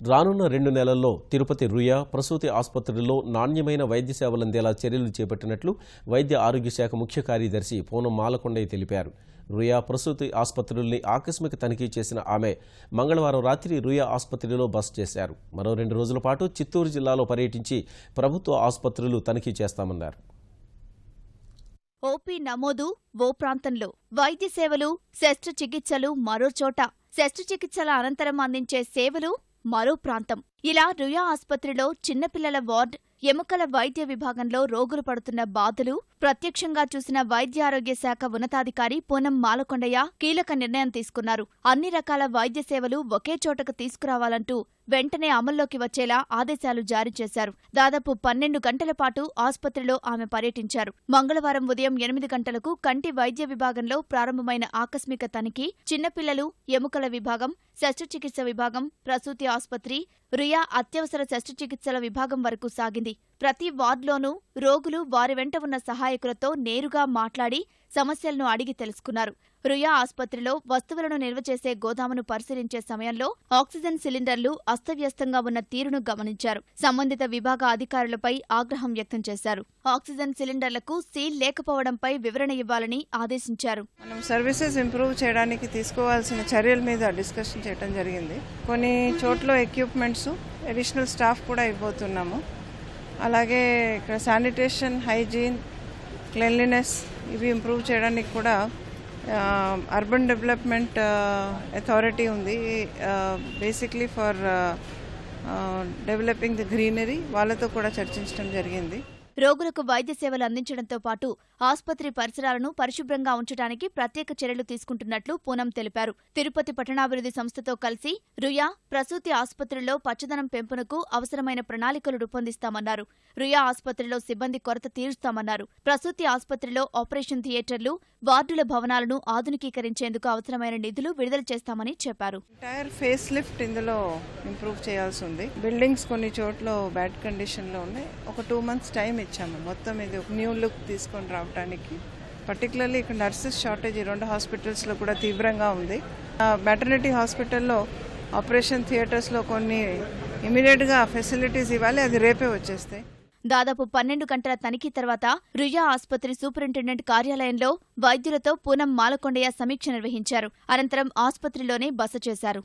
రానున్న 2 నెలల్లో తిరుపతి రుయా ప్రసూతి ఆసుపత్రుల్లో నాణ్యమైన వైద్య సేవలు అందేలా చర్యలు చేపట్టినట్లు వైద్య ఆరోగ్య శాఖ ముఖ్య కార్యదర్శి పూనం మాలకొండయ్య తెలిపారు. రుయా ప్రసూతి ఆసుపత్రుల్ని ఆకస్మిక తనిఖీ చేసిన ఆమె మంగళవారం రాత్రి రుయా ఆసుపత్రిలో బస చేశారు. మరో 2 రోజుల పాటు చిత్తూరు జిల్లాలో పర్యటించి ప్రభుత్వ ఆసుపత్రులు తనిఖీ చేస్తామన్నారు. ఓపీ నమోదు ఓ ప్రాంతంలో, వైద్య సేవలు, శస్త్రచికిత్సలు మరో చోట, శస్త్రచికిత్సల అనంతరం అందించే సేవలు మరో ప్రాంతం. ఇలా రుయా ఆసుపత్రిలో చిన్నపిల్లల వార్డ్, ఎముకల వైద్య విభాగంలో రోగులు పడుతున్న బాధలు ప్రత్యక్షంగా చూసిన వైద్య ఆరోగ్య శాఖ ఉన్నతాధికారి పూనం మాలకొండయ్య కీలక నిర్ణయం తీసుకున్నారు. అన్ని రకాల వైద్య సేవలు ఒకే చోటకు తీసుకురావాలంటూ వెంటనే అమల్లోకి వచ్చేలా ఆదేశాలు జారీ చేశారు. దాదాపు 12 గంటల పాటు ఆసుపత్రిలో ఆమె పర్యటించారు. మంగళవారం ఉదయం 8 గంటలకు కంటి వైద్య విభాగంలో ప్రారంభమైన ఆకస్మిక తనిఖీ చిన్నపిల్లలు, ఎముకల విభాగం, శస్త్రచికిత్స విభాగం, ప్రసూతి ఆసుపత్రి, రుయా అత్యవసర శస్త్రచికిత్సల విభాగం వరకు సాగింది. ప్రతి వార్డులోనూ రోగులు వారి వెంట ఉన్న సహాయకులతో నేరుగా మాట్లాడి సమస్యలను అడిగి తెలుసుకున్నారు. రుయా ఆసుపత్రిలో వస్తువులను నిల్వ చేసే గోదామును పరిశీలించే సమయంలో ఆక్సిజన్ సిలిండర్లు అస్తవ్యస్తంగా ఉన్న తీరును గమనించారు. సంబంధిత విభాగ అధికారులపై ఆగ్రహం వ్యక్తం చేశారు. ఆక్సిజన్ సిలిండర్లకు సీల్ లేకపోవడంపై వివరణ ఇవ్వాలని ఆదేశించారు. మనం సర్వీసెస్ ఇంప్రూవ్ చేయడానికి తీసుకోవాల్సిన చర్యల మీద డిస్కషన్ చేయడం జరిగింది. కొన్ని చోట్ల ఎక్విప్మెంట్స్, అడిషనల్ స్టాఫ్ కూడా ఇవ్వబోతున్నాము. అలాగే ఇక్కడ శానిటేషన్, హైజీన్, క్లెన్లీనెస్ ఇవి ఇంప్రూవ్ చేయడానికి కూడా అర్బన్ డెవలప్మెంట్ అథారిటీ ఉంది. Basically for developing the greenery వాళ్ళతో కూడా చర్చించడం జరిగింది. రోగులకు వైద్య సేవలు అందించడంతో పాటు ఆసుపత్రి పరిసరాలను పరిశుభ్రంగా ఉంచడానికి ప్రత్యేక చర్యలు తీసుకుంటున్నట్లు పూనం తెలిపారు. తిరుపతి పట్టణాభివృద్ధి సంస్థతో కలిసి రుయా ప్రసూతి ఆసుపత్రిలో పచ్చదనం పెంపునకు అవసరమైన ప్రణాళికలు రూపొందిస్తామన్నారు. రుయా ఆసుపత్రిలో సిబ్బంది కొరత తీరుస్తామన్నారు. ప్రసూతి ఆసుపత్రిలో ఆపరేషన్ థియేటర్లు, వార్డుల భవనాలను ఆధునికీకరించేందుకు అవసరమైన నిధులు విడుదల చేస్తామని చెప్పారు. ఎంటైర్ ఫేస్ లిఫ్ట్ ఇందులో ఇంప్రూవ్ చేయాల్సి ఉంది. బిల్డింగ్స్ కొన్ని చోట్ల బ్యాడ్ కండిషన్ లో ఉన్నాయి. ఒక 2 months టైం ఇచ్చాము మొత్తం ఇది ఒక న్యూ లుక్ తీసుకొని రావడానికి. పర్టికులర్లీ ఇక్కడ నర్సెస్ షార్టేజ్ ఈ 2 హాస్పిటల్స్లో కూడా తీవ్రంగా ఉంది. మెటర్నిటీ హాస్పిటల్లో ఆపరేషన్ థియేటర్స్లో కొన్ని ఇమీడియట్గా ఫెసిలిటీస్ ఇవ్వాలి, అది రేపే వచ్చేస్తాయి. దాదాపు 12 గంటల తనిఖీ తర్వాత రుయా ఆసుపత్రి సూపరింటెండెంట్ కార్యాలయంలో వైద్యులతో పూనం మాలకొండయ్య సమీక్ష నిర్వహించారు. అనంతరం ఆసుపత్రిలోనే బస చేశారు.